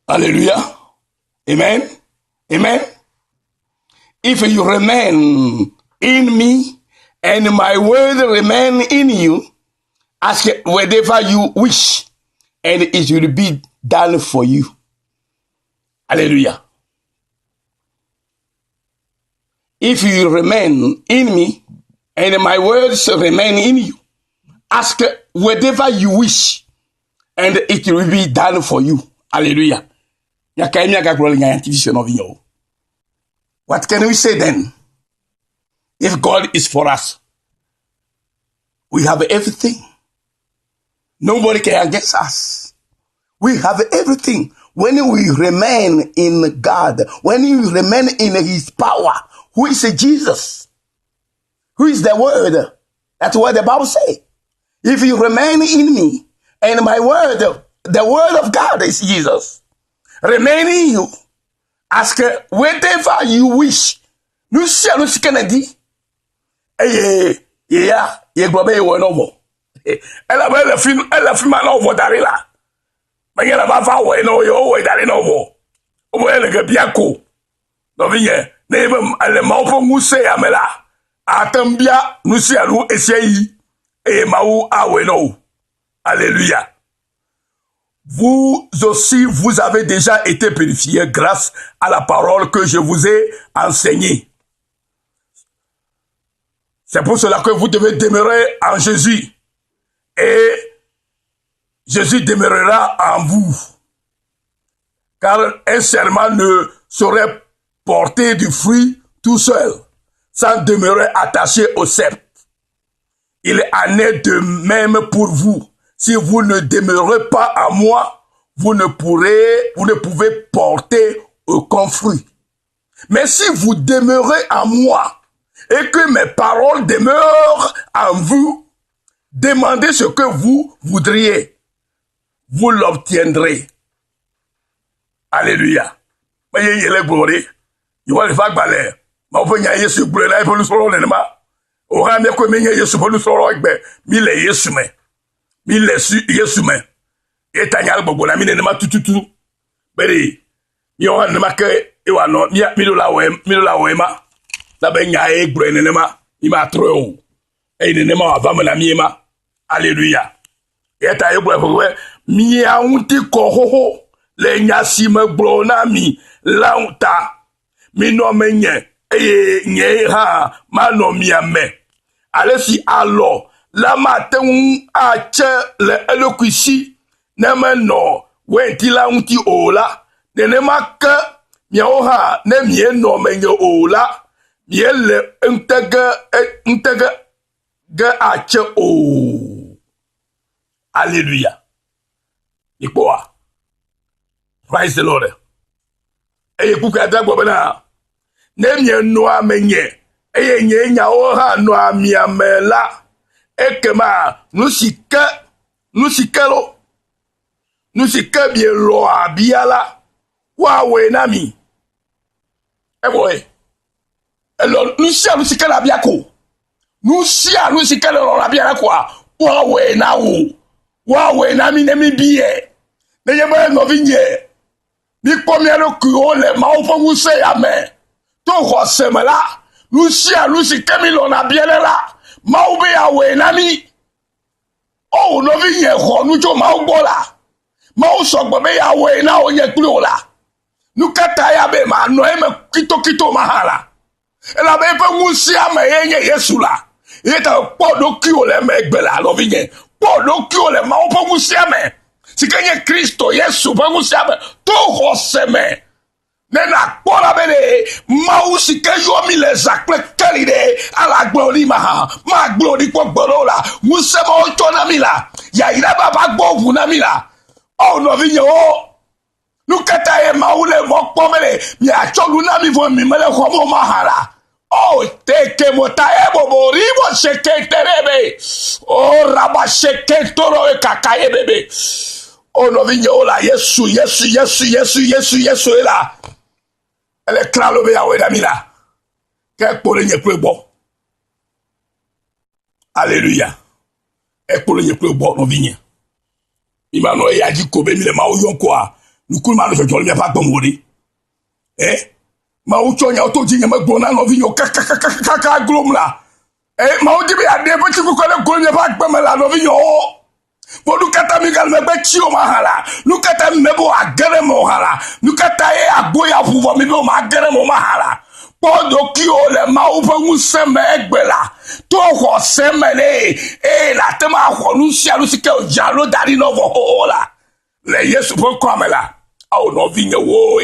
Hallelujah. Amen. Amen. If you remain in me and my word remain in you, ask whatever you wish and it will be done for you. Hallelujah. If you remain in me and my words remain in you, ask whatever you wish and it will be done for you. Hallelujah. What can we say then? If God is for us, we have everything. Nobody can against us. We have everything. When we remain in God, when we remain in his power, who is Jesus? Who is the word? That's what the Bible says. If you remain in me, and my word, the word of God is Jesus, remain in you, ask whatever you wish. Nous sommes Kennedy. Yeah, no more. Elle a fait mal au d'arrêt là. Mais elle va faire ouais non yo ouais d'aller non more. Ouais le bien ko. Non viens, ne elle m'a pas moussé à me là. Atambia nous si alou essayer et maou ah ouais non. Alléluia. Vous aussi, vous avez déjà été purifiés grâce à la parole que je vous ai enseignée. C'est pour cela que vous devez demeurer en Jésus. Et Jésus demeurera en vous. Car un serment ne saurait porter du fruit tout seul, sans demeurer attaché au sceptre. Il en est de même pour vous. Si vous ne demeurez pas en moi, vous ne pouvez porter aucun fruit. Mais si vous demeurez en moi, et que mes paroles demeurent en vous, demandez ce que vous voudriez. Vous l'obtiendrez. Alléluia. Mais il est glorieux. Il va le faire balai. Mais on peut y aller sur le bleu là, il faut nous sortir le nema. On va bien que il y a sur le sortir, mais il est Jésus mais. Il est Jésus mais. Et tanyal bobo na mine nema tututu. Beri. Il on nema que et wa no mi la wema. La benya e gbre nema. Il m'a trop. Et il nema va me la miema. Alléluia. Et ta e gbre mi a unti ko ho le nyasi me gbo na mi la unta. Mi no menye e nye ha ma no mi ame. Ale si alo la matin a che le eloquisi ne me no wenti la unti ola ne ne make mi oha ne mi no menye ola mi le ntege ge a che o. Alléluia. Ikoa. Praise the Lord. Eye kuka dagbo bana. Ne mi no amenye. Eye nye nya oha no ami amela. Ekema nusike bien lo abiala wa we nami. Boy. Elo nusike la biako. Nusike lo abiala kwa. Wa we na wo. Wa we nami ne mi biye. Ne yeba no vinye. Ni pomia lo ku le ma o fo se ya me. To ho se me la. Nusike mi lo na biele la. Maube ya we nami. Oh, no vi ye ho nu jo mau bola. Mau so gbe ya we na o ye kuro la. Nu kata ya be ma no e me kito mahala. E la be fe musi ama ye Yesu la. E ta po do ki o le me gbe la no vi ye. Po do ki o le ma o po musi ame. Si kenye Kristo Yesu po musi ame. To ho seme. Nena pola bene mausi ke yo mi les akple kelide ala glori ma glori ko gborola musema o tona mila ya ira baba gbogun na mila o no vi o nu kata e maule mo pomele mi acholu na mi vo mi mele ko mo mahara o teke mota e bobo ribo sheke terebe o raba sheke toro e kakaye bebe o no vi o la Yesu ela. Elle est claire le béa ouedamila. Quel pour le plus bon. Alléluia. Et pour le plus bon, non vigne. Il m'a dit kobe mi le ma oyon quoi. nous coulons mal le jol mais pas bon wori eh ma u chonya auto ji nyama gbona no vi yo kaka glom la eh ma u dibi ade bo ti ko le glom mais pas gbon la no vi yo bo du kata mi gal me be chi o ma hala nu kata me bo agere mo hala nu kata e agboya fuvo mi bo ma agere mo ma hala podo ki o le ma u fe mu seme egbela to ho seme le e la te ma ho nu sia lu sike o jalo dari no vo ho la le Yesu po kwamela au no vi nye wo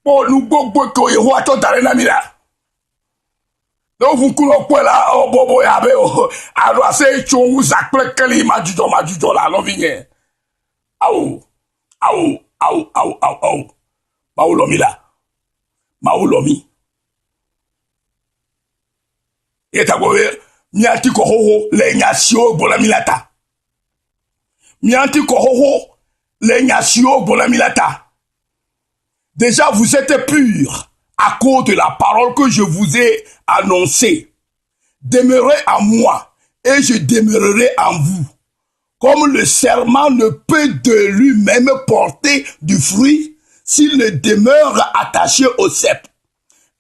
po nu gbogbo ko yeho ato dari na mi la no fun kulo po la o bobo ya be o aro ase cho wu zakple keli majujo la no vi nye au ma u lo mi la Maulomi. Etagowe, mianti kohoho, le nyasio bolamilata. Mianti kohoho, le nyasio bolamilata. Déjà, vous êtes purs à cause de la parole que je vous ai annoncée. Demeurez en moi et je demeurerai en vous. Comme le serment ne peut de lui-même porter du fruit, s'il ne demeure attaché au cep.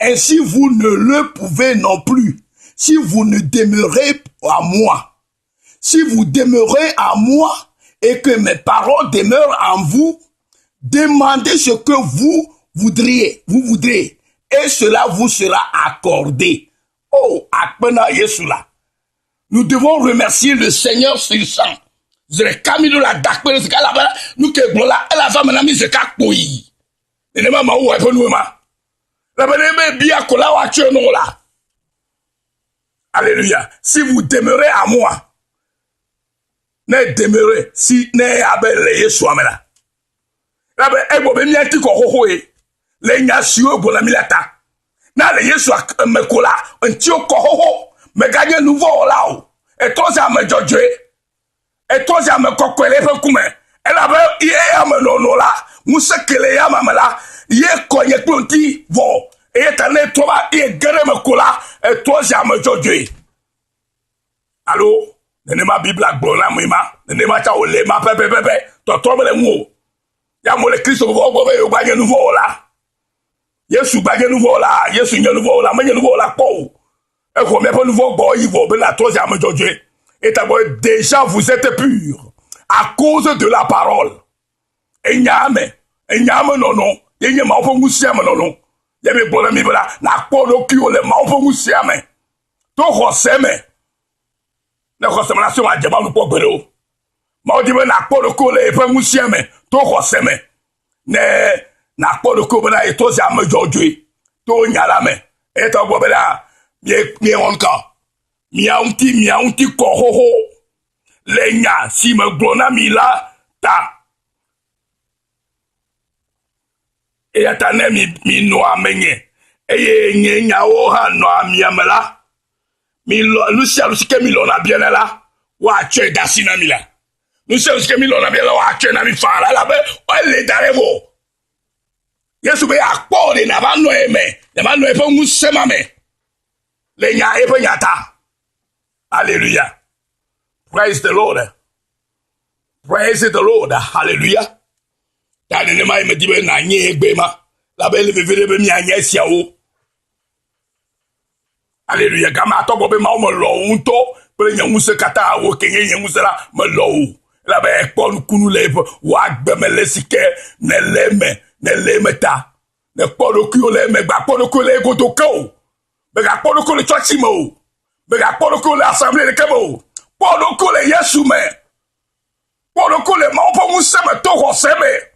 Ainsi vous ne le pouvez non plus, si vous ne demeurez à moi. Si vous demeurez à moi et que mes paroles demeurent en vous, demandez ce que vous voudrez, et cela vous sera accordé. Oh, akpena Yesula. Nous devons remercier le Seigneur sur sang. Zere kamido la dakpena zeka la bala, nous ke glola, elle a fait menami zeka koyi. Ne ma ou e ponu ma la beneme bia kola wa tue non la alléluia si vous demeurez à moi ne demeurez si ne abele Yesu amela la be ego be miati ko hoho e le nyasio bola milata na le Yesu me kola ntio ko hoho me gagner nouveau là o et toi ça me jojo et toi ça me kokwele fe kume elle avait ie am no la musekele ya mamela ye konye klonti vo e tane toba e gere me kola e to jame jojo allo nene ma bible agbona mwima nene ma cha ole ma pepe to mele mu ya mo le Kristo vo go be gbaje nouveau la Yesu gbaje nouveau la Yesu nye nouveau la menye nouveau la ko e ko me pe nouveau go yivo be la to jame jojo et déjà vous êtes purs à cause de la parole enyame nono yenye ma ofo ngusiame nono yeme bona mi bla na kodo ki o le ma ofo ngusiame to hoseme na hoseme na so ma jeba lu pogbere o ma o dibe na kodo ko le efo ngusiame to hoseme ne na kodo ko bla e to za ma jojo to nyala me e to go bla mi onka mi aunti ko hoho lenya si me glona mi la ta e atane mi no amenye e nye nyawo ha no amiamela mi lo lucia lucia mi lo na bienela wa che dasina mi la lucia lucia mi lo na bienela wa che na mi fa la be o le darevo Yesu be akpore na ba no eme na ba no e fo musema me le nya e fo nyata hallelujah praise the Lord hallelujah tani ne mai medibe na nye egbe ma la be le vivere be mi anya sia o hallelujah kama to go be ma o mo lo unto pe nya muse kata o kenye nya muse la mo lo la be pon kunu le wa gbe me le sike ne leme ta ne pon ku le me gba pon ku le go to ko be ga pon ku le church mo be ga pon ku le assemblée de kemo pon ku le Yesu me pon ku le ma o po muse me to ho se me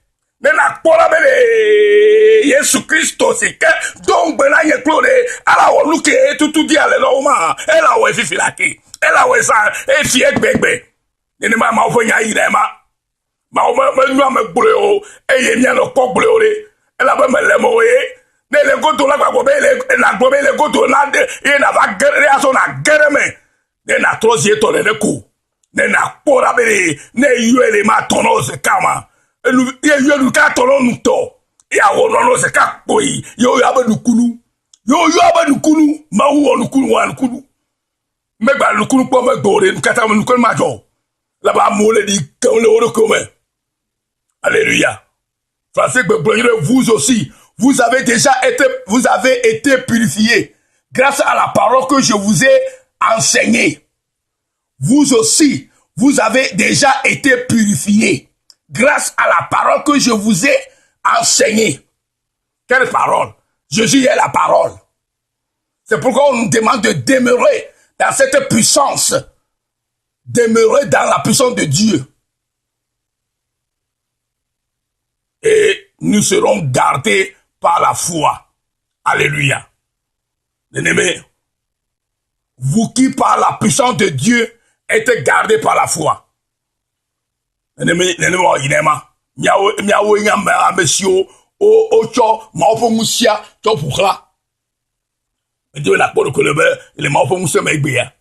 nena kpora bele Yesu Kristo sike donc bela ye klore ala o luke tutu di ale lo ma ela o efifilaki ela o sa e fi egbegbe nene ma o fonya ire ma o ma nwa me gbure o e ye mi ano ko gbure o re ela ba mele mo e ne le goto la gbagbo bele la gbogbo bele goto na de e na va gere aso na gere me nena trozie to le ku nena kpora bele ne yuele ma tono se kama you ka tolo nuto ya wono no se ka boyi yo abadukunu ma hu onukunu wa nukunu megba nukunu po megbore nkata nukunu majo la ba mo le di kan le oro ko me Alléluia. Français, vous aussi, vous avez été purifiés grâce à la parole que je vous ai enseignée. Vous aussi, vous avez déjà été purifiés grâce à la parole que je vous ai enseignée. Quelle parole? Jésus est la parole. C'est pourquoi on nous demande de demeurer dans cette puissance. Demeurer dans la puissance de Dieu. Et nous serons gardés par la foi. Alléluia. Bien-aimés, vous qui par la puissance de Dieu êtes gardés par la foi. Bien-aimés, Dieu n'a pas de colère, il est mort pour nous maigrir.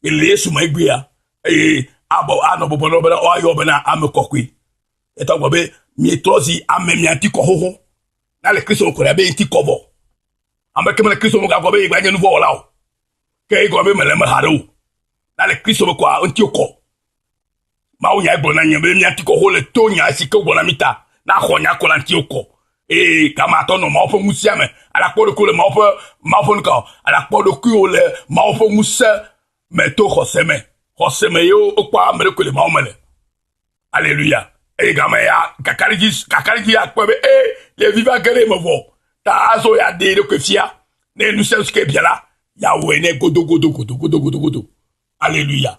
Il est sous maigrir. Et no bobo bana o ayo bana amekokwi. Et donc mi trozi amemi anti kohoho. Na le Christ ko be anti kobo. Ameke me Christ mo ga ko be igba nyenu vo la o. Ke ko be mele me haro. Na le Christ mo ko anti ko. Ma o nya igbo na nyembe mi anti koho le to nya si ko bona mita. Na ho nya ko anti ko. Et kama to no ma ofo musia me ala ko de ko le ma ofo nka ala ko de ko le ma ofo musia me to khoseme yo okwa mere ko le ma omele. Alléluia. Et gamin ya kakariji akpebe les vivants gere me vo ta azo ya de ko fia ne nous sommes que bien là ya wene godo. Alléluia.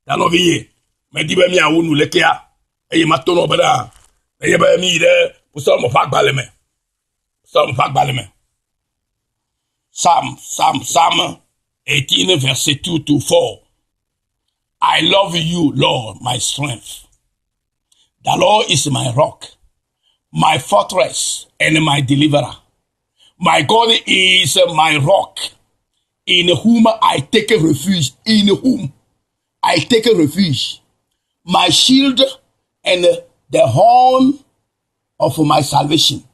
Ya no vie me di be mi awu nu leke ya e ma to no bada e ba mi de pour ça mo fa gbaleme. Psalm 18 verset 2 to 4. I love you, Lord, my strength. The Lord is my rock, my fortress, and my deliverer. My God is my rock, in whom I take refuge, my shield and the horn of my salvation.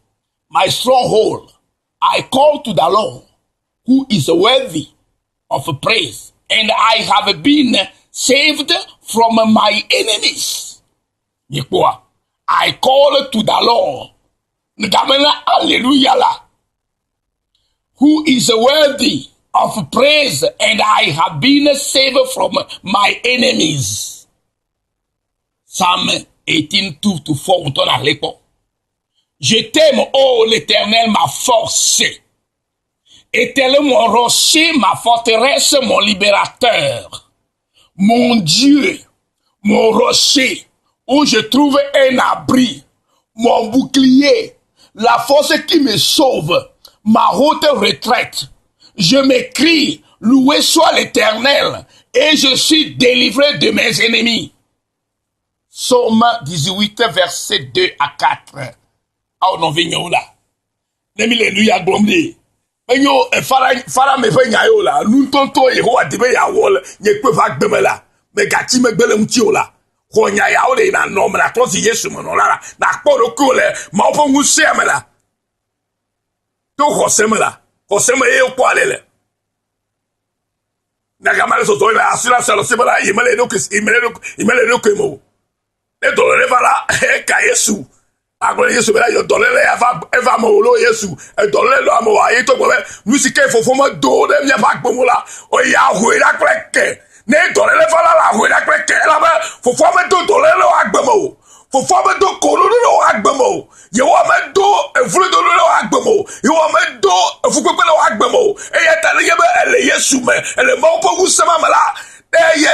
My stronghold, I call to the Lord, who is worthy of praise, and I have been saved from my enemies. I call to the Lord, hallelujah, who is worthy of praise, and I have been saved from my enemies. Psalm 18, 2 to 4, on tourne à l'époque. Je t'aime, ô l'Éternel, ma force. Éternel, mon rocher, ma forteresse, mon libérateur. Mon Dieu, mon rocher, où je trouve un abri. Mon bouclier, la force qui me sauve, ma haute retraite. Je m'écrie, loué soit l'Éternel, et je suis délivré de mes ennemis. Psaume 18, verset 2 à 4. Au non vigno là. Alléluia glomé. Enyo fara me fe nyayo la. Nu tonto Yehova dibe ya wol nye pe va gbeme la. Me gati me gbele mti o la. Ko nya ya o le na no me la to si Yesu mo no la. Na kpo do ko le ma o ngu se me la. To ko se me la. Ko se me e ko ale le. Na gamale so to la assurance lo se me la imele do ko mo. E do le vala e ka Yesu. Agora Yesu bela yo dolele eva mo lo Yesu e dolele lo mo aye to gbe musike fofo mo do de mi fa gbomo la o ya huira kleke ne dolele fala la huira kleke la ba fofo me do dolele lo agbemo fofo me do kolo lo agbemo ye wo me do efulu do lo agbemo ye wo me do efupepe lo agbemo e ya tale ye be ele Yesu me ele mo ko gusema mala ye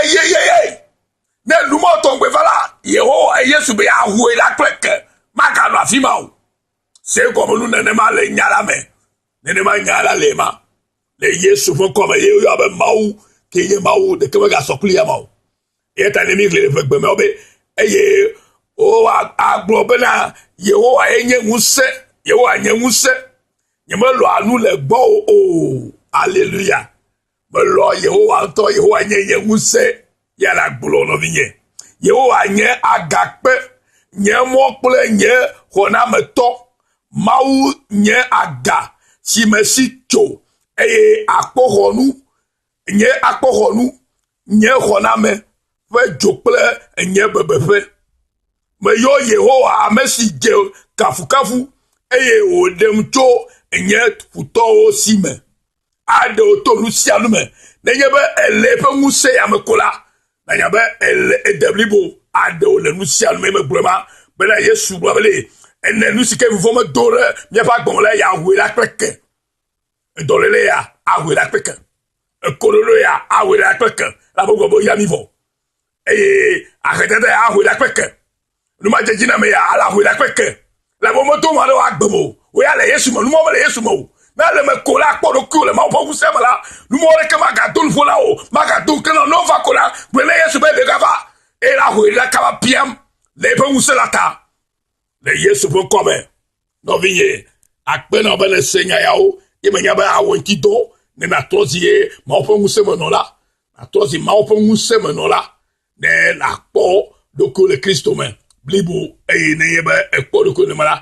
ne lumo to gbe fala ye ho Yesu be ya huira kleke Makano afima ou. C'est comme nous n'aimons les nyalame. N'aimons nyala lema. Les Yesu font comme ye yabe maou. Ki ye maou de keme ga sokli ya maou. Et un ennemi le fek beme obe. Eye o a globena ye o a enye nguse. Ye o a nye nguse. Ye me lo anu le gbo o. Alléluia. Me lo ye o a to ye o a nye nguse. Ya la gbo no vinye. Ye o a nye agakpe. Nye mokple nye hona meto mau nye aga si mesi cho eye akpohonu nye hona me fe jokple nye bebefe me yo Yehowa amesi je kafu kafu eye o dem cho enye futo o sime ade o to lucia lume na yebe ele pe nguse ya mekola na yebe ele edeblibo ade o le lucia lume me brema bela Yesu blabele ene lusike vivoma me dore mi pa gbon le ya we la peke dolele ya awe la peke kololo ya awe la peke la bogo ya mivo arrêtez à la peke. Nous m'a dit mais à la peke. La moto m'a le agbo. Oui allez yesu mo, nous m'a le yesu mo. Na le me kola pour le cul, le m'a pas vous ça là. Nous m'a que ma gâteau le fola o. Ma gâteau que non va kola. Vous le yesu be gava. Et la rue la kaba piam. Les pe vous la ta. Le yesu pour comme. No vigne. Akpe no ben seigneur yao. E me nyaba a won kido. Ne na tozie, ma pas vous se mo là. Na tozie ma pas vous se mo là. Ne la po do ko le Christo men blibo e ne yeba e po do ko le mala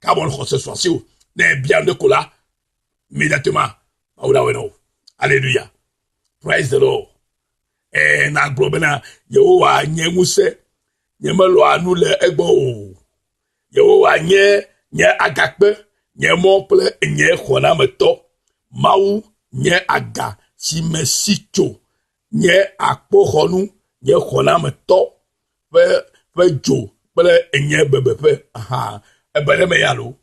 ka bon ko se soisi ne bien de ko la immédiatement awla weno hallelujah praise the Lord na globena Yehowa nye muse nye melo anu le egbo Yehowa nye agakpe nye mo ple nye khona meto mau nye aga si mesicho nye akpohonu nye khona me to pe jo pele enye bebe pe aha ebere me yalo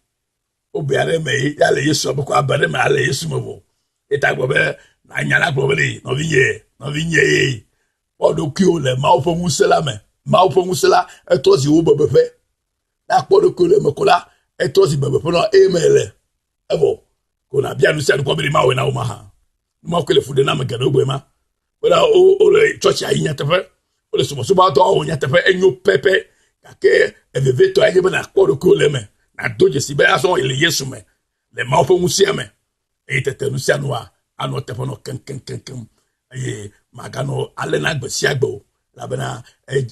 obiare me yale Yesu boko abere me ale Yesu mo eta gbo be na nyala gbo be no vinye podo ki o le ma ofo musela me ma ofo musela etozi wo bebe pe na podo ki o le mekola etozi bebe pe no emele ebo ko na bia no se ko be ma we na o ma ha mo ko le fude na me gado gbo ma wala o le church ayinya tefe o le sumo ba to o nya tefe enyo pepe kake eveve to ayi na ko ko le me na doje si be aso ile Yesu me le ma ofo musia me e tete no sia no a ano tefe no ken magano ale na gbesi agbo la bena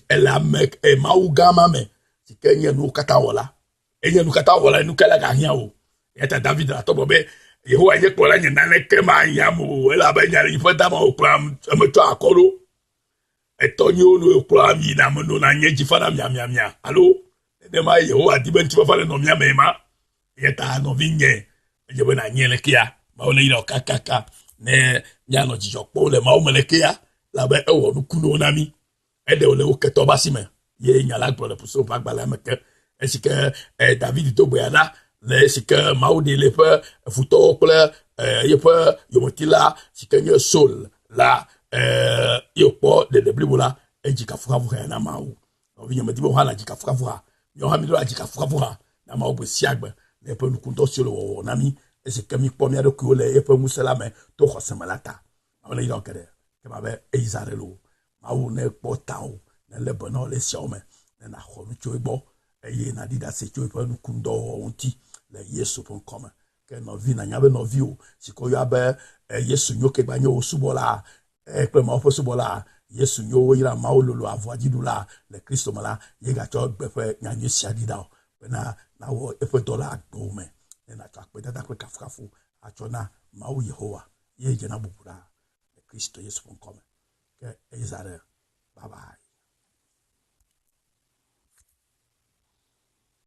ela mek e maugama me ti kenye no kata wala enye no kata wala no kala ga hia o eta David la to bobe Yehowa ye kpola nye na leke ma yamu ela ba nyari ifota ma okram ameto akoro etonyo no okram yi na mo na nye jifana mia allo de ma Yehowa di ben ti ba fale no mia mema yeta no vinye je be na nye lekia ma ole ira kakaka ne nya no jijokpo le ma o melekia la ba ewo no kuno na mi ede ole o keto basime ye nya la gbo le puso pa gba la meke esike David to boyana le sike maudi le pe futo kle ye pe yomotila sike nye sol la yo po de blibula ejika fuka na mawu ovinye medibo hala jika fuka yo ha mi do jika fuka na mawu bo siagbe le pe nukunto solo wo na mi esike mi po mi ado ku le ye pe musela me to khosemalata ole ilo kede ke ba be eizarelo mawu ne po tawo na le bono le siome na khonu choigbo eye na dida se choigbo nukundo onti le Yesu pon koma ke no vi na nyabe no vi o siko yo abe Yesu nyoke gba nyo subola pe ma ofo subola Yesu nyo yira ma ololo avoajidula le Kristo mala ye ga cho gbefe nyanyo siadida o na wo efe dola do me na cho akpe dada kwe kafukafu achona ma o Yehowa ye je na bubura le Kristo Yesu pon koma ke ezare bye bye.